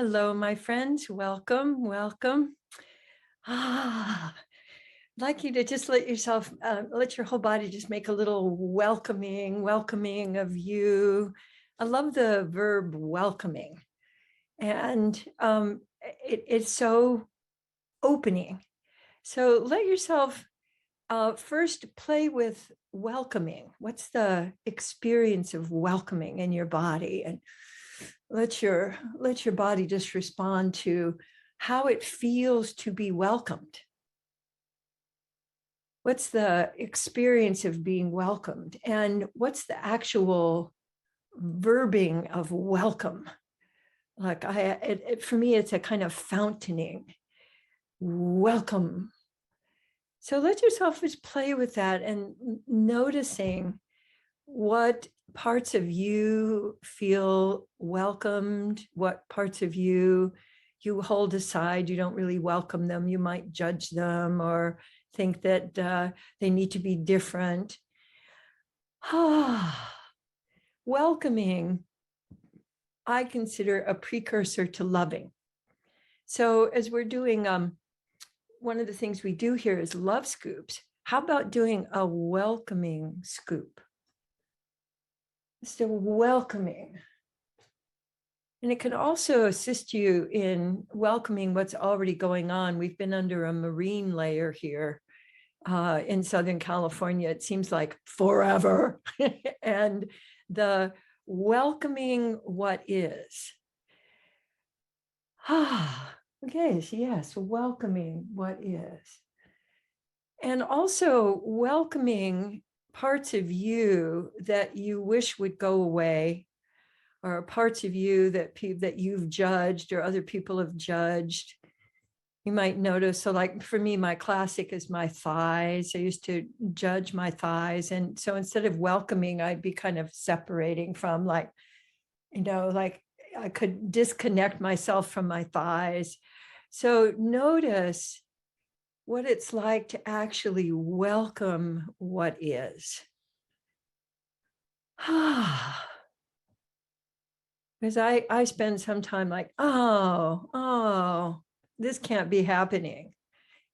hello, my friends. Welcome, welcome. I'd like you to just let your whole body just make a little welcoming of you. I love the verb welcoming, and it's so opening. So let yourself first play with welcoming. What's the experience of welcoming in your body? And let your body just respond to how it feels to be welcomed. What's the experience of being welcomed? And what's the actual verbing of welcome? Like for me, it's a kind of fountaining. Welcome. So let yourself just play with that and noticing what parts of you feel welcomed, what parts of you hold aside. You don't really welcome them. You might judge them or think that they need to be different. Welcoming, I consider a precursor to loving. So as we're doing, one of the things we do here is love scoops. How about doing a welcoming scoop? Still welcoming. And it can also assist you in welcoming what's already going on. We've been under a marine layer here in Southern California. It seems like forever. And the welcoming what is. Okay, so yes, welcoming what is. And also welcoming parts of you that you wish would go away, or parts of you that you've judged or other people have judged. You might notice, so like for me, my classic is my thighs. I used to judge my thighs. And so instead of welcoming, I'd be kind of separating from like I could disconnect myself from my thighs. So notice what it's like to actually welcome what is. Because I spend some time like, oh, this can't be happening.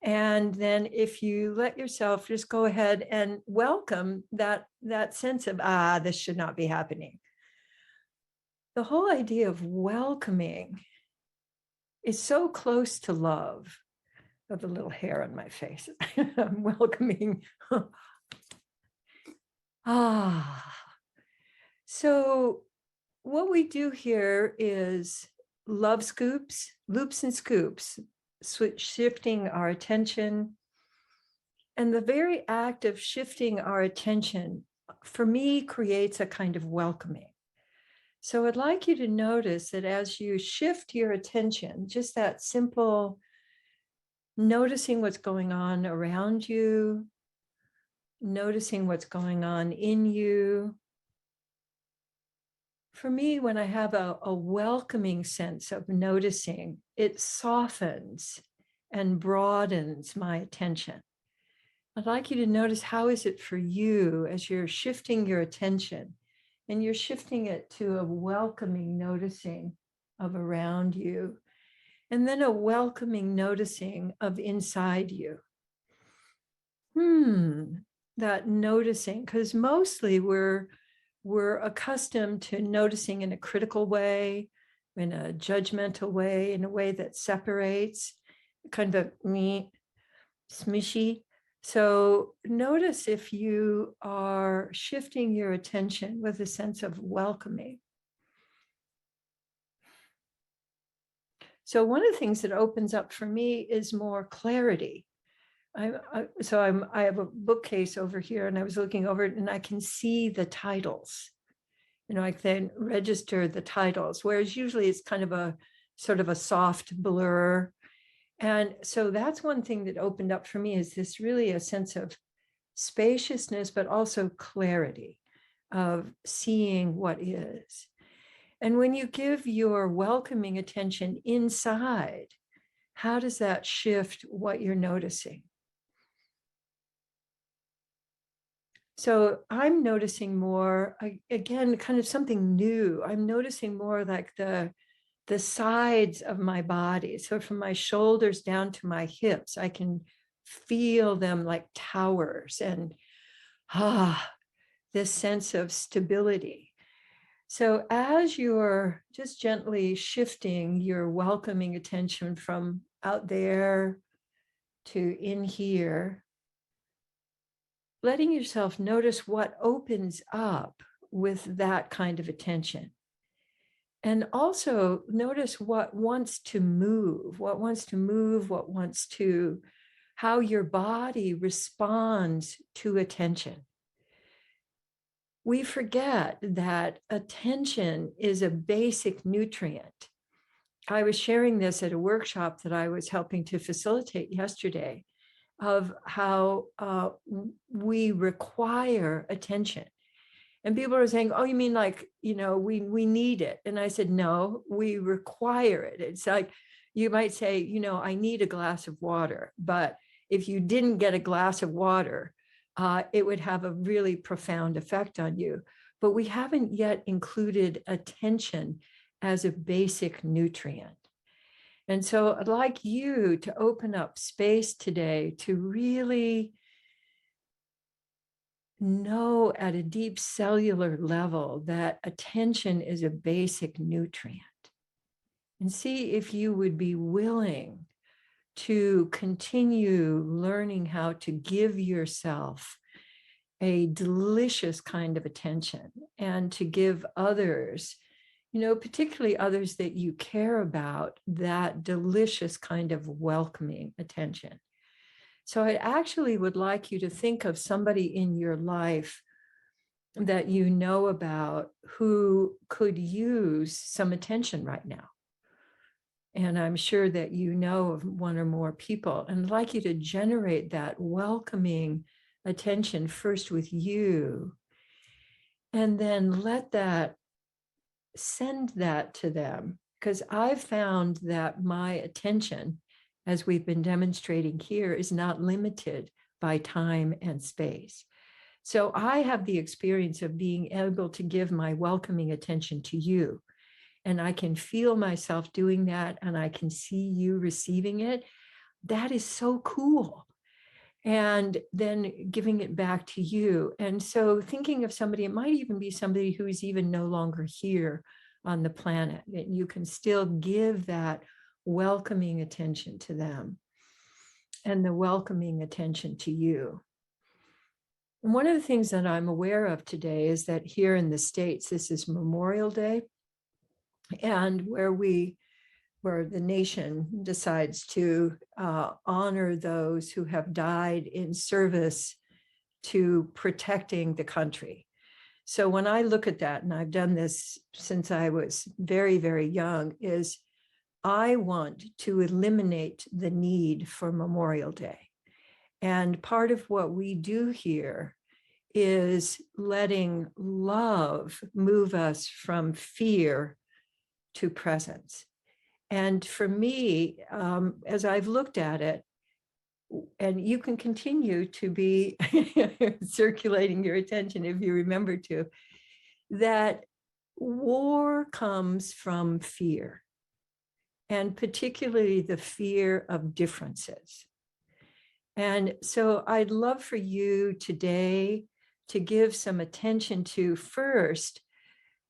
And then if you let yourself just go ahead and welcome that sense of, this should not be happening. The whole idea of welcoming is so close to love. Of the little hair on my face. I'm welcoming. So what we do here is love scoops, loops and scoops, shifting our attention. And the very act of shifting our attention, for me, creates a kind of welcoming. So I'd like you to notice that as you shift your attention, just that simple noticing what's going on around you, noticing what's going on in you. For me, when I have a welcoming sense of noticing, it softens and broadens my attention. I'd like you to notice, how is it for you as you're shifting your attention and you're shifting it to a welcoming noticing of around you. And then a welcoming noticing of inside you. That noticing, because mostly we're accustomed to noticing in a critical way, in a judgmental way, in a way that separates, kind of me, smishy. So notice if you are shifting your attention with a sense of welcoming. So one of the things that opens up for me is more clarity. I have a bookcase over here, and I was looking over it, and I can see the titles. I can register the titles, whereas usually it's kind of a sort of a soft blur. And so that's one thing that opened up for me, is this really a sense of spaciousness, but also clarity of seeing what is. And when you give your welcoming attention inside, how does that shift what you're noticing? So I'm noticing more, again, kind of something new. I'm noticing more like the the sides of my body. So from my shoulders down to my hips, I can feel them like towers, and this sense of stability. So as you're just gently shifting your welcoming attention from out there to in here, letting yourself notice what opens up with that kind of attention. And also notice what wants to move, what wants to move, what wants to, how your body responds to attention. We forget that attention is a basic nutrient. I was sharing this at a workshop that I was helping to facilitate yesterday, of how we require attention. And people are saying, oh, you mean like, we need it. And I said, no, we require it. It's like, you might say, I need a glass of water, but if you didn't get a glass of water, it would have a really profound effect on you. But we haven't yet included attention as a basic nutrient. And so I'd like you to open up space today to really know at a deep cellular level that attention is a basic nutrient. And see if you would be willing to continue learning how to give yourself a delicious kind of attention, and to give others, particularly others that you care about, that delicious kind of welcoming attention. So I actually would like you to think of somebody in your life that you know about who could use some attention right now. And I'm sure that you know of one or more people, and I'd like you to generate that welcoming attention first with you, and then send that to them. Because I've found that my attention, as we've been demonstrating here, is not limited by time and space. So I have the experience of being able to give my welcoming attention to you, and I can feel myself doing that, and I can see you receiving it. That is so cool. And then giving it back to you. And so thinking of somebody, it might even be somebody who's even no longer here on the planet, and you can still give that welcoming attention to them and the welcoming attention to you. And one of the things that I'm aware of today is that here in the States, this is Memorial Day, and where the nation decides to honor those who have died in service to protecting the country. So when I look at that, and I've done this since I was very, very young, is I want to eliminate the need for Memorial Day. And part of what we do here is letting love move us from fear to presence. And for me, as I've looked at it, and you can continue to be circulating your attention if you remember to, that war comes from fear, and particularly the fear of differences. And so I'd love for you today to give some attention to, first,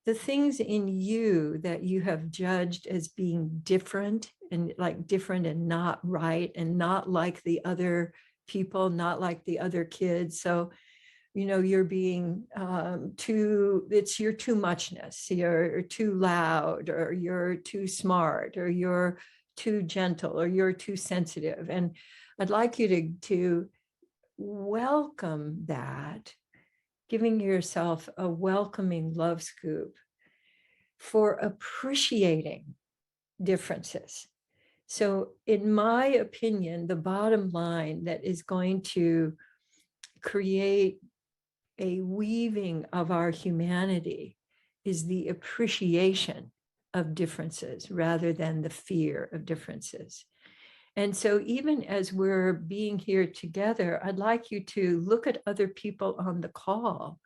the things in you that you have judged as being different and not right, and not like the other people, not like the other kids. So, you're being you're too muchness, you're too loud, or you're too smart, or you're too gentle, or you're too sensitive. And I'd like you to welcome that, giving yourself a welcoming love scoop for appreciating differences. So in my opinion, the bottom line that is going to create a weaving of our humanity is the appreciation of differences rather than the fear of differences. And so even as we're being here together, I'd like you to look at other people on the call,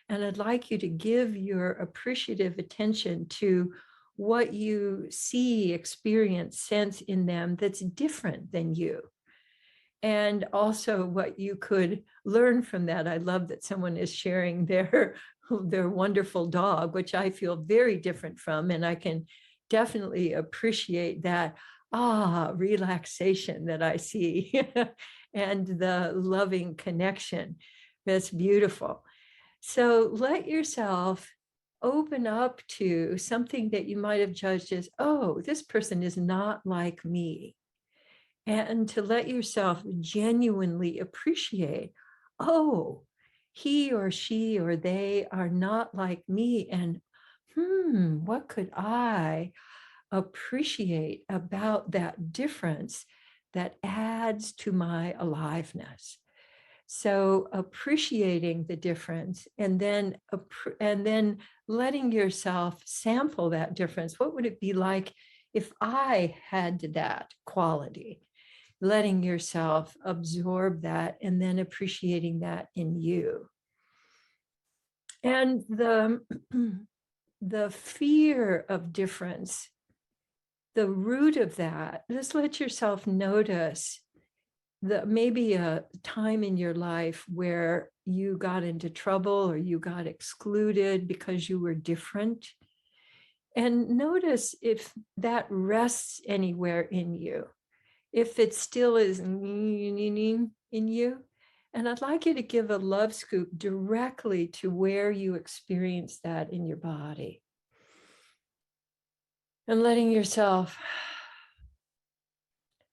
and I'd like you to give your appreciative attention to what you see, experience, sense in them that's different than you. And also what you could learn from that. I love that someone is sharing their wonderful dog, which I feel very different from, and I can definitely appreciate that relaxation that I see and the loving connection. That's beautiful. So let yourself open up to something that you might have judged as, oh, this person is not like me. And to let yourself genuinely appreciate, oh, he or she or they are not like me. And what could I appreciate about that difference that adds to my aliveness? So appreciating the difference and then letting yourself sample that difference. What would it be like if I had that quality? Letting yourself absorb that and then appreciating that in you. And the fear of difference, the root of that, just let yourself notice that maybe a time in your life where you got into trouble or you got excluded because you were different. And notice if that rests anywhere in you, if it still is in you. And I'd like you to give a love scoop directly to where you experience that in your body. And letting yourself,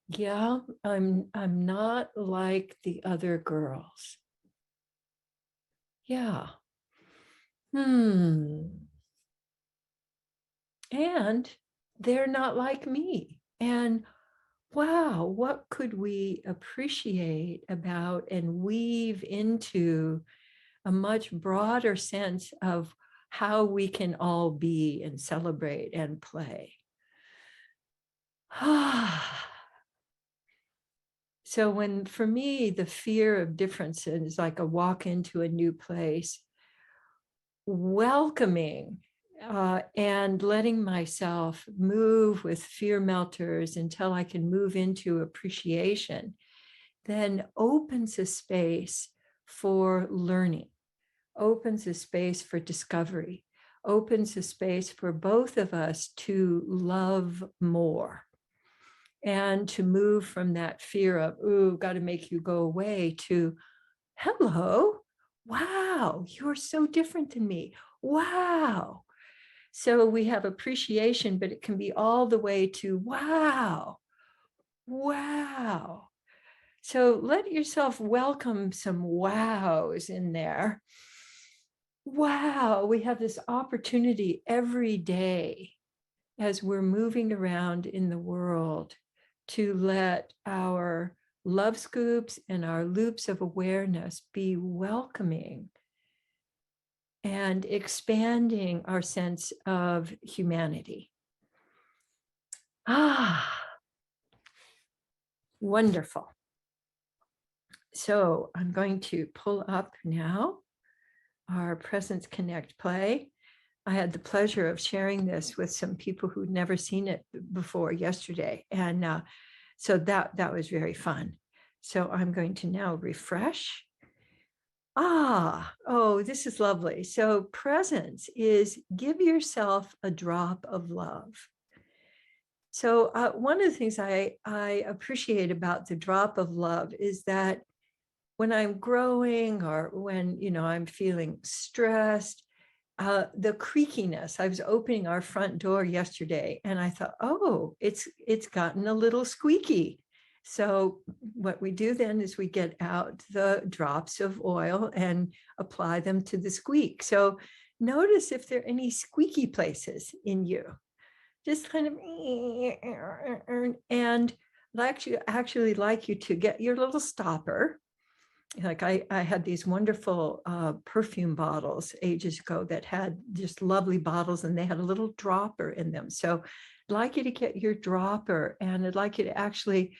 yeah, I'm not like the other girls. Yeah. And they're not like me. And wow, what could we appreciate about and weave into a much broader sense of how we can all be and celebrate and play? So when, for me, the fear of difference is like a walk into a new place, welcoming and letting myself move with fear melters until I can move into appreciation, then opens a space for learning, opens a space for discovery, opens a space for both of us to love more and to move from that fear of, ooh, got to make you go away, to, hello, wow, you're so different than me. Wow. So we have appreciation, but it can be all the way to, wow, wow. So let yourself welcome some wows in there. Wow, we have this opportunity every day as we're moving around in the world to let our love scoops and our loops of awareness be welcoming and expanding our sense of humanity. Wonderful. So I'm going to pull up now our Presence Connect play. I had the pleasure of sharing this with some people who'd never seen it before yesterday. And so that was very fun. So I'm going to now refresh. Oh, this is lovely. So presence is give yourself a drop of love. So one of the things I appreciate about the drop of love is that when I'm growing or when, I'm feeling stressed, the creakiness, I was opening our front door yesterday and I thought, oh, it's gotten a little squeaky. So what we do then is we get out the drops of oil and apply them to the squeak. So notice if there are any squeaky places in you. Just kind of, and I actually like you to get your little stopper. Like I had these wonderful perfume bottles ages ago that had just lovely bottles and they had a little dropper in them. So I'd like you to get your dropper and I'd like you to actually,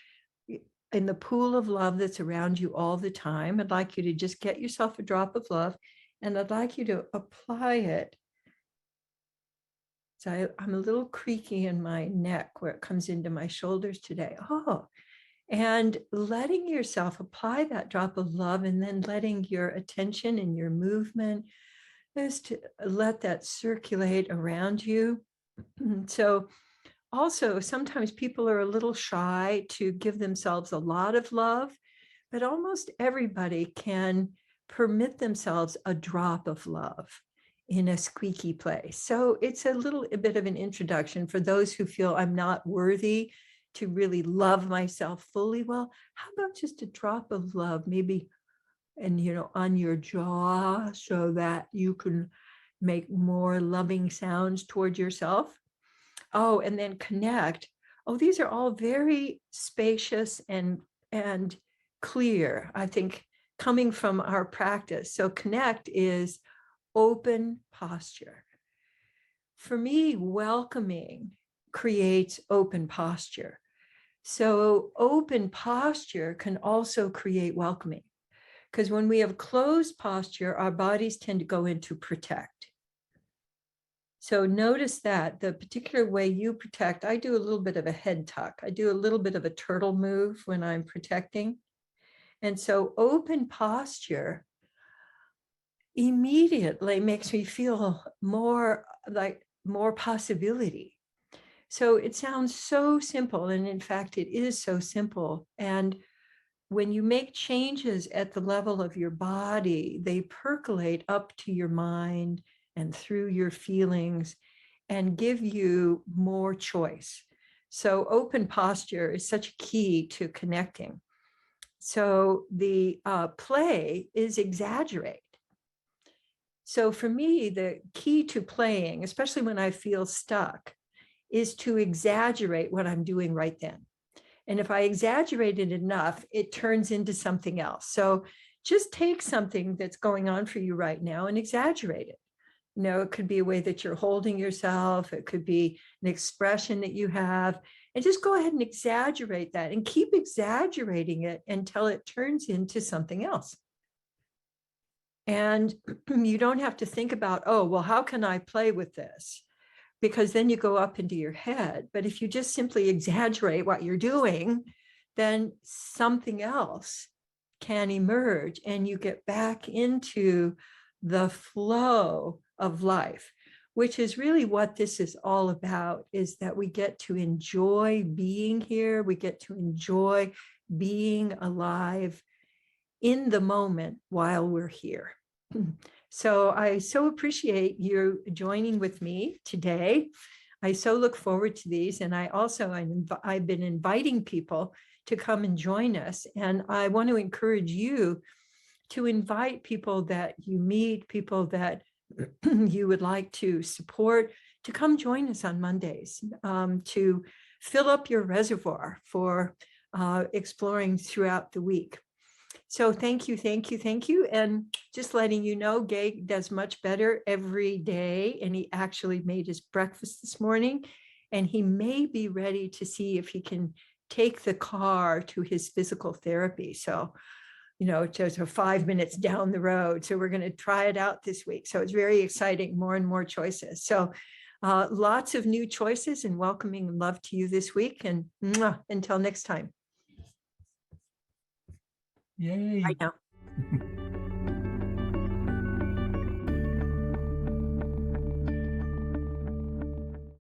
in the pool of love that's around you all the time, I'd like you to just get yourself a drop of love and I'd like you to apply it So I'm a little creaky in my neck where it comes into my shoulders today. Oh, and letting yourself apply that drop of love, and then letting your attention and your movement is to let that circulate around you. So also, sometimes people are a little shy to give themselves a lot of love, but almost everybody can permit themselves a drop of love in a squeaky place. So it's a bit of an introduction for those who feel I'm not worthy to really love myself fully. Well, how about just a drop of love, maybe, and on your jaw, so that you can make more loving sounds toward yourself. Oh, and then connect. Oh, these are all very spacious and clear, I think, coming from our practice. So connect is open posture. For me, welcoming creates open posture. So open posture can also create welcoming, because when we have closed posture, our bodies tend to go into protect. So notice that the particular way you protect, I do a little bit of a head tuck. I do a little bit of a turtle move when I'm protecting. And so open posture immediately makes me feel more possibility. So it sounds so simple. And in fact, it is so simple. And when you make changes at the level of your body, they percolate up to your mind and through your feelings and give you more choice. So open posture is such a key to connecting. So the play is exaggerate. So for me, the key to playing, especially when I feel stuck, is to exaggerate what I'm doing right then. And if I exaggerate it enough, it turns into something else. So just take something that's going on for you right now and exaggerate it. It could be a way that you're holding yourself. It could be an expression that you have. And just go ahead and exaggerate that and keep exaggerating it until it turns into something else. And you don't have to think about, oh, well, how can I play with this? Because then you go up into your head. But if you just simply exaggerate what you're doing, then something else can emerge and you get back into the flow of life, which is really what this is all about, is that we get to enjoy being here. We get to enjoy being alive in the moment while we're here. So I so appreciate you joining with me today. I so look forward to these. And I've been inviting people to come and join us. And I want to encourage you to invite people that you meet, people that you would like to support, to come join us on Mondays, to fill up your reservoir for exploring throughout the week. So thank you, thank you, thank you. And just letting you know, Gay does much better every day. And he actually made his breakfast this morning. And he may be ready to see if he can take the car to his physical therapy. So, just 5 minutes down the road. So we're going to try it out this week. So it's very exciting, more and more choices. So lots of new choices, and welcoming love to you this week. And until next time. Yay. Bye now.